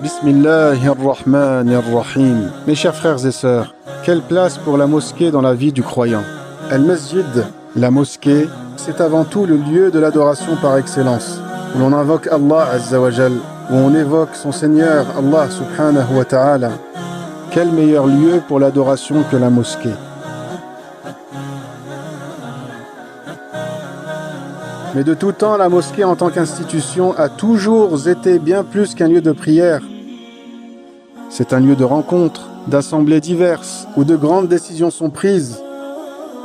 Bismillahirrahmanirrahim. Mes chers frères et sœurs, quelle place pour la mosquée dans la vie du croyant? Al-Masjid, la mosquée, c'est avant tout le lieu de l'adoration par excellence, où l'on invoque Allah Azza wa Jal, où on évoque son Seigneur Allah Subhanahu wa Ta'ala. Quel meilleur lieu pour l'adoration que la mosquée? Mais de tout temps, la mosquée en tant qu'institution a toujours été bien plus qu'un lieu de prière. C'est un lieu de rencontre, d'assemblées diverses, où de grandes décisions sont prises.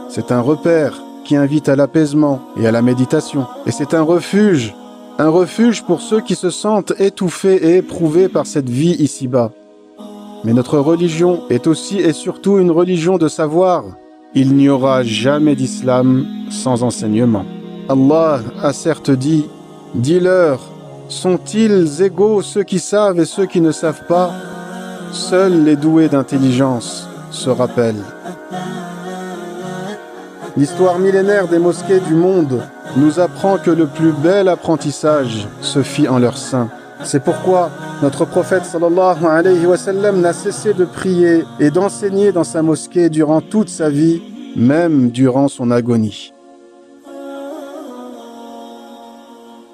C'est un repère qui invite à l'apaisement et à la méditation. Et c'est un refuge pour ceux qui se sentent étouffés et éprouvés par cette vie ici-bas. Mais notre religion est aussi et surtout une religion de savoir. Il n'y aura jamais d'islam sans enseignement. Allah a certes dit, dis-leur, sont-ils égaux ceux qui savent et ceux qui ne savent pas? Seuls les doués d'intelligence se rappellent. L'histoire millénaire des mosquées du monde nous apprend que le plus bel apprentissage se fit en leur sein. C'est pourquoi notre prophète sallallahu alayhi wa sallam n'a cessé de prier et d'enseigner dans sa mosquée durant toute sa vie, même durant son agonie.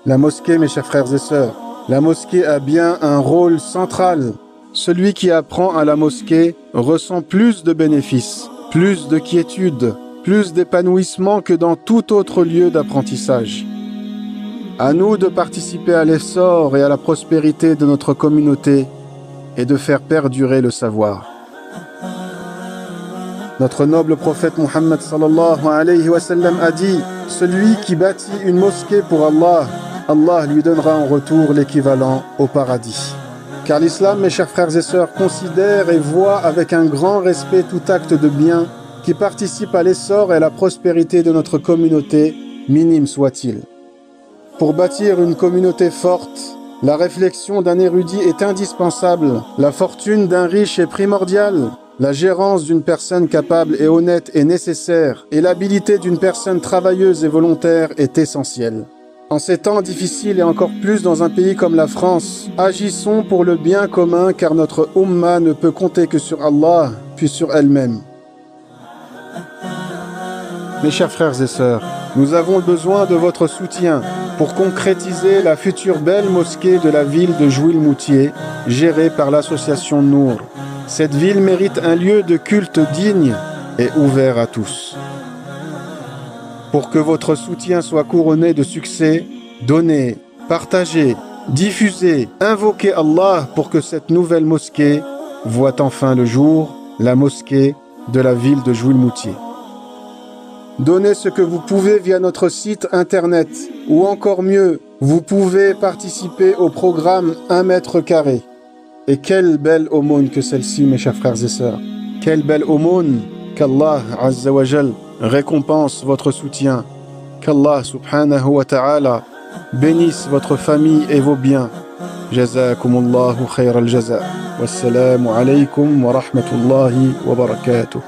La mosquée, mes chers frères et sœurs, la mosquée a bien un rôle central. Celui qui apprend à la mosquée ressent plus de bénéfices, plus de quiétude, plus d'épanouissement que dans tout autre lieu d'apprentissage. À nous de participer à l'essor et à la prospérité de notre communauté et de faire perdurer le savoir. Notre noble prophète Muhammad sallallahu alayhi wa sallam a dit « Celui qui bâtit une mosquée pour Allah, Allah lui donnera en retour l'équivalent au paradis. » Car l'islam, mes chers frères et sœurs, considère et voit avec un grand respect tout acte de bien qui participe à l'essor et à la prospérité de notre communauté, minime soit-il. Pour bâtir une communauté forte, la réflexion d'un érudit est indispensable, la fortune d'un riche est primordiale, la gérance d'une personne capable et honnête est nécessaire, et l'habilité d'une personne travailleuse et volontaire est essentielle. En ces temps difficiles et encore plus dans un pays comme la France, agissons pour le bien commun car notre Ummah ne peut compter que sur Allah, puis sur elle-même. Mes chers frères et sœurs, nous avons besoin de votre soutien pour concrétiser la future belle mosquée de la ville de Jouil-Moutier, gérée par l'association Nour. Cette ville mérite un lieu de culte digne et ouvert à tous. Pour que votre soutien soit couronné de succès, donnez, partagez, diffusez, invoquez Allah pour que cette nouvelle mosquée voie enfin le jour, la mosquée de la ville de Jouil-Moutier. Donnez ce que vous pouvez via notre site internet, ou encore mieux, vous pouvez participer au programme 1 mètre carré. Et quelle belle aumône que celle-ci, mes chers frères et sœurs. Quelle belle aumône qu'Allah Azza wa Jal récompense votre soutien. Qu'Allah subhanahu wa ta'ala bénisse votre famille et vos biens. Jazakumullahu khayra al-jaza. Wassalamu alaykum wa rahmatullahi wa barakatuh.